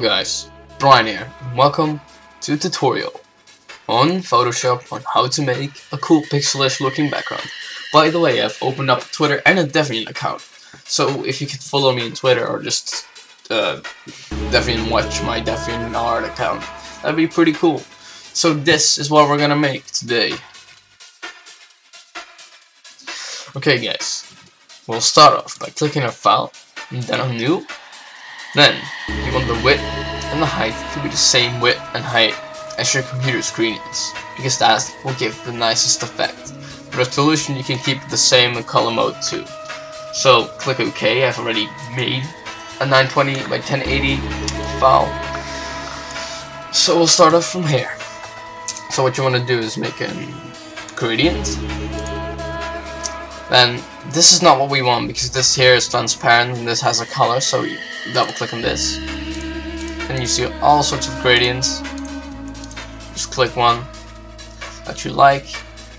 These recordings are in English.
Hello guys, Brian here, and welcome to a tutorial on Photoshop on how to make a cool pixelish looking background. By the way, I've opened up Twitter and a Deviant account, so if you could follow me on Twitter or just Deviant watch my Deviantart account, that'd be pretty cool. So this is what we're gonna make today. Okay guys, we'll start off by clicking on File, and then on New. Then, you want the width and the height to be the same width and height as your computer screen is, because that will give the nicest effect. For resolution, you can keep it the same in color mode too. So, click OK. I've already made a 920 by 1080 file. So we'll start off from here. So what you want to do is make a gradient. Then this is not what we want, because this here is transparent and this has a color, so you double click on this and you see all sorts of gradients. Just click one that you like.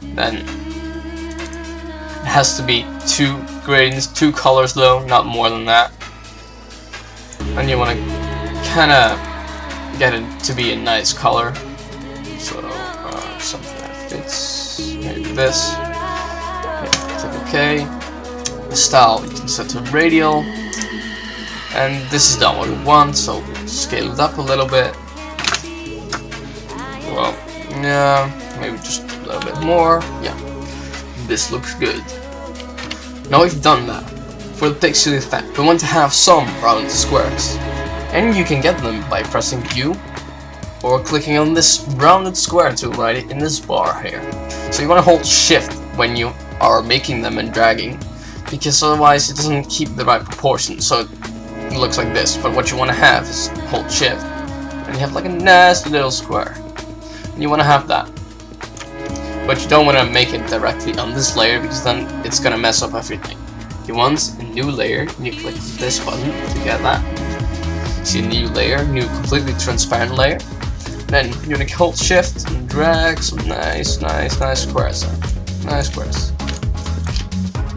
Then it has to be 2 gradients, 2 colors though, not more than that. And you want to kinda get it to be a nice color, so something that fits, maybe this. Click OK. The style you can set to radial, and this is not what we want, so scale it up a little bit. Well, yeah, maybe just a little bit more. Yeah, this looks good. Now we've done that. For the pixel effect, we want to have some rounded squares, and you can get them by pressing U or clicking on this rounded square tool right in this bar here. So you want to hold Shift when you are making them and dragging, because otherwise it doesn't keep the right proportion, so it looks like this. But what you want to have is hold Shift and you have like a nasty little square, and you want to have that, but you don't want to make it directly on this layer, because then it's gonna mess up everything. You want a new layer, and you click this button to get that. See a new layer, new completely transparent layer. Then you're gonna hold Shift and drag some nice squares there. Nice squares.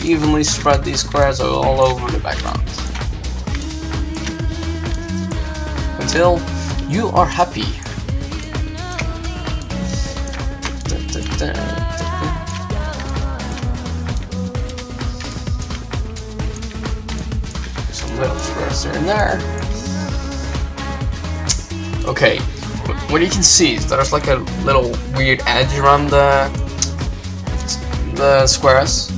Evenly spread these squares all over the background until you are happy. Some little squares here and there. Okay, what you can see is there's like a little weird edge around the squares.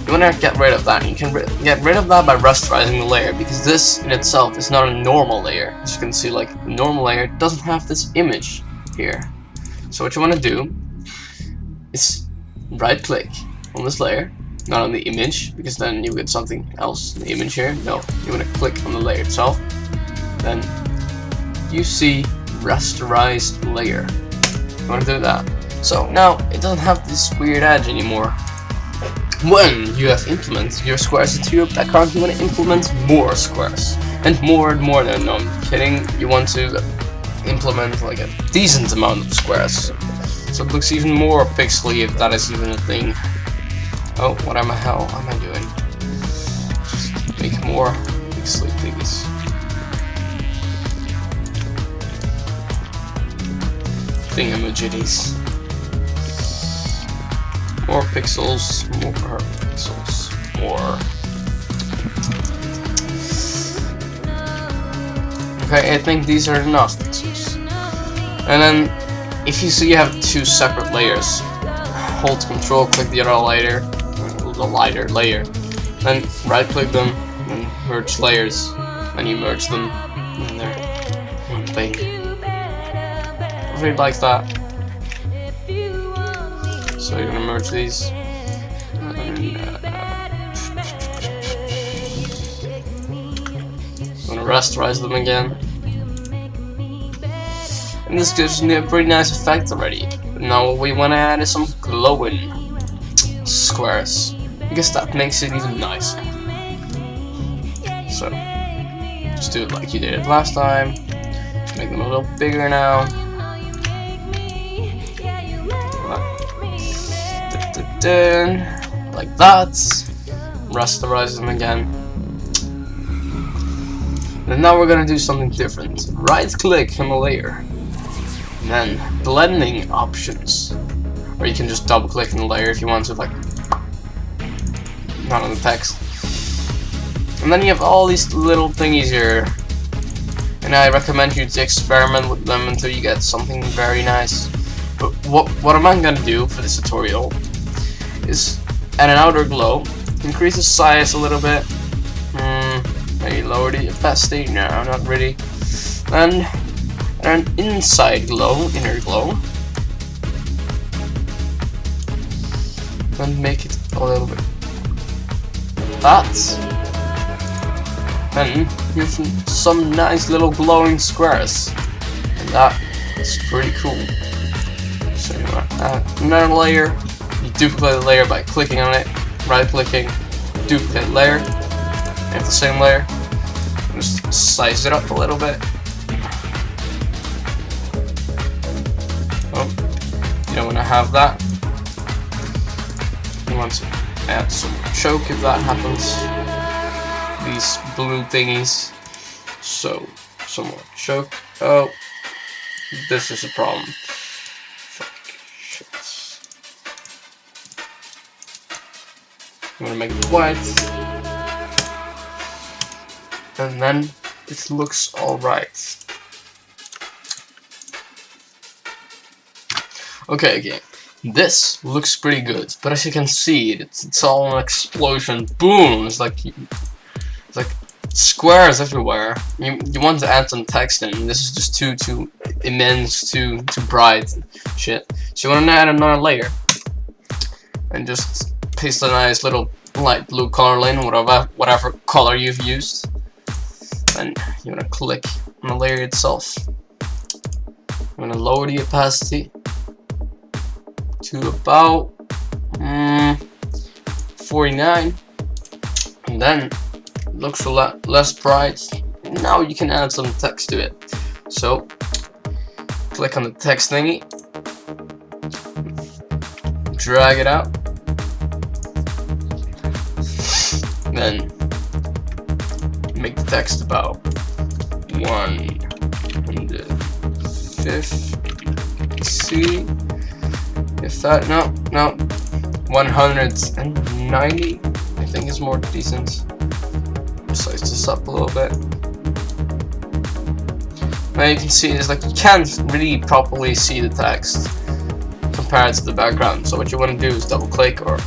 You want to get rid of that. You can get rid of that by rasterizing the layer, because this in itself is not a normal layer. As you can see, like the normal layer doesn't have this image here. So what you want to do is right click on this layer, not on the image, because then you get something else in the image here. No, you want to click on the layer itself. Then you see rasterized layer. You want to do that. So now it doesn't have this weird edge anymore. When you have implemented your squares into your background, you want to implement more squares. And more. No, I'm kidding. You want to implement like a decent amount of squares, so it looks even more pixely, if that is even a thing. Oh, what the hell am I doing? Just make more pixely, please. Thingamajiggies. More pixels, more pixels, more. Okay, I think these are enough pixels. And then, if you see you have 2 separate layers, hold Control, click the other layer, then right click them, and merge layers, and you merge them, and they're one thing. I really like that. So you're gonna merge these, and I'm gonna rasterize them again, and this gives me a pretty nice effect already. But now what we want to add is some glowing squares, because that makes it even nicer. So just do it like you did it last time. Just make them a little bigger now. Like that. Rasterize them again. And now we're gonna do something different. Right click on the layer, and then blending options. Or you can just double click on the layer if you want to, like, not on the text. And then you have all these little thingies here. And I recommend you to experiment with them until you get something very nice. But what am I gonna do for this tutorial is add an outer glow, increase the size a little bit, maybe lower the opacity, no, not really, and an inside glow, inner glow, and make it a little bit that. Then you have some nice little glowing squares, and that is pretty cool. So you want to add another layer, you duplicate the layer by clicking on it, right clicking, duplicate layer, and the same layer, just size it up a little bit. Oh, you don't want to have that. You want to add some choke if that happens. These blue thingies. So, some more choke. Oh, this is a problem. Fuck, shit. I'm gonna make it white. And then it looks alright. Okay. This looks pretty good, but as you can see, it's all an explosion. Boom! It's like squares everywhere. You want to add some text in. This is just too immense, too bright shit. So you want to add another layer and just paste a nice little light blue color in, whatever color you've used. And you want to click on the layer itself. I'm going to lower the opacity to about 49, and then it looks a lot less bright. Now you can add some text to it. So click on the text thingy, drag it out, then make the text about 150. If that, no, 190, I think is more decent. Size this up a little bit. Now you can see it's like you can't really properly see the text compared to the background. So what you want to do is double click or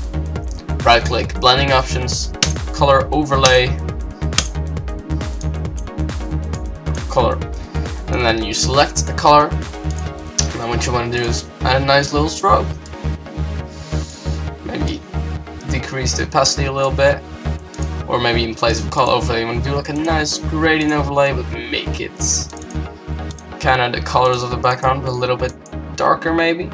right click, blending options, color overlay, color, and then you select the color. And then what you want to do is add a nice little stroke. Maybe decrease the opacity a little bit, or maybe in place of color overlay, you want to do like a nice gradient overlay, but make it kind of the colors of the background a little bit darker, maybe.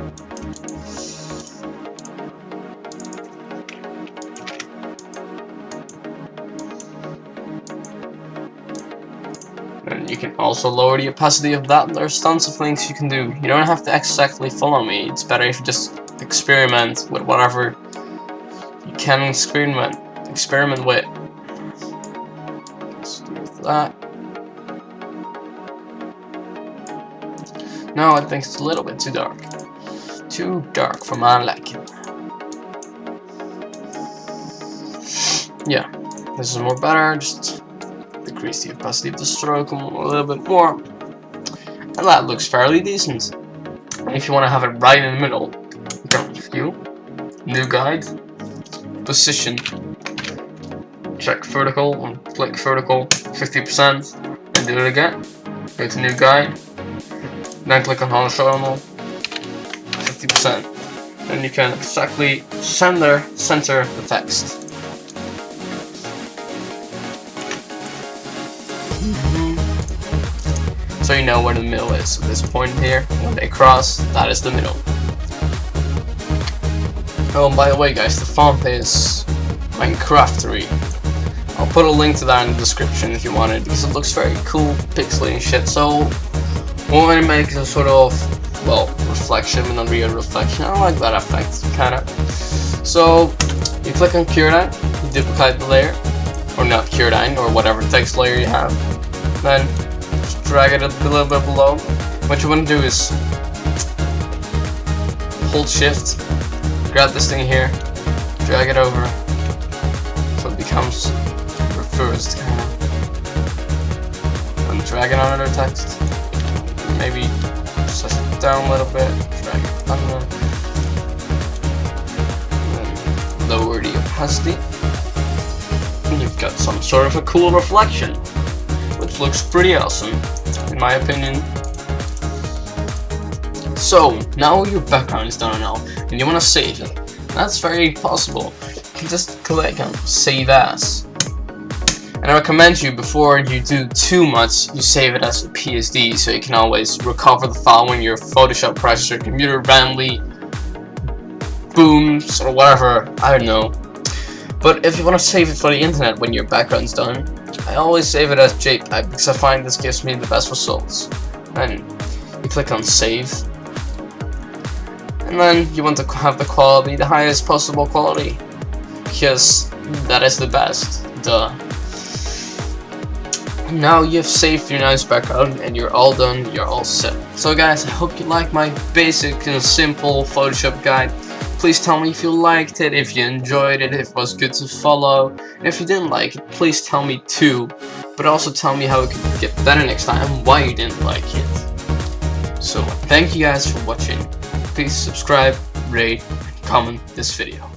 And you can also lower the opacity of that. There's tons of things you can do. You don't have to exactly follow me. It's better if you just experiment with whatever you can experiment with. Let's do that. No, I think it's a little bit too dark. Too dark for my liking. Yeah, this is more better. Just decrease the opacity of the stroke a little bit more, and that looks fairly decent. And if you want to have it right in the middle, go view, new guide, position, check vertical, and click vertical 50%, and do it again. Go to new guide, then click on horizontal 50%, and you can exactly center the text. So you know where the middle is. So this point here, when they cross, that is the middle. Oh, and by the way guys, the font is Minecraftery. I'll put a link to that in the description if you want it, because it looks very cool, pixely and shit. So what I make is a sort of, well, reflection, but not real reflection. I like that effect, kinda. So you click on Curodine, you duplicate the layer, or not Curodine, or whatever text layer you have. Then just drag it a little bit below. What you want to do is hold shift, grab this thing here, drag it over so it becomes reversed kind of. And drag it on another text. Maybe size it down a little bit, drag it under. And then lower the opacity. And you've got some sort of a cool reflection, which looks pretty awesome, in my opinion. So, now your background is done now, and you want to save it. That's very possible. You can just click on Save As. And I recommend you, before you do too much, you save it as a PSD, so you can always recover the file when your Photoshop crashes your computer randomly, booms, or whatever, I don't know. But if you want to save it for the internet when your background's done, I always save it as JPEG, because I find this gives me the best results. And you click on Save. And then you want to have the quality, the highest possible quality, because that is the best, duh. Now you've saved your nice background and you're all done, you're all set. So guys, I hope you like my basic and simple Photoshop guide. Please tell me if you liked it, if you enjoyed it, if it was good to follow. And if you didn't like it, please tell me too. But also tell me how it could get better next time and why you didn't like it. So thank you guys for watching. Please subscribe, rate, and comment this video.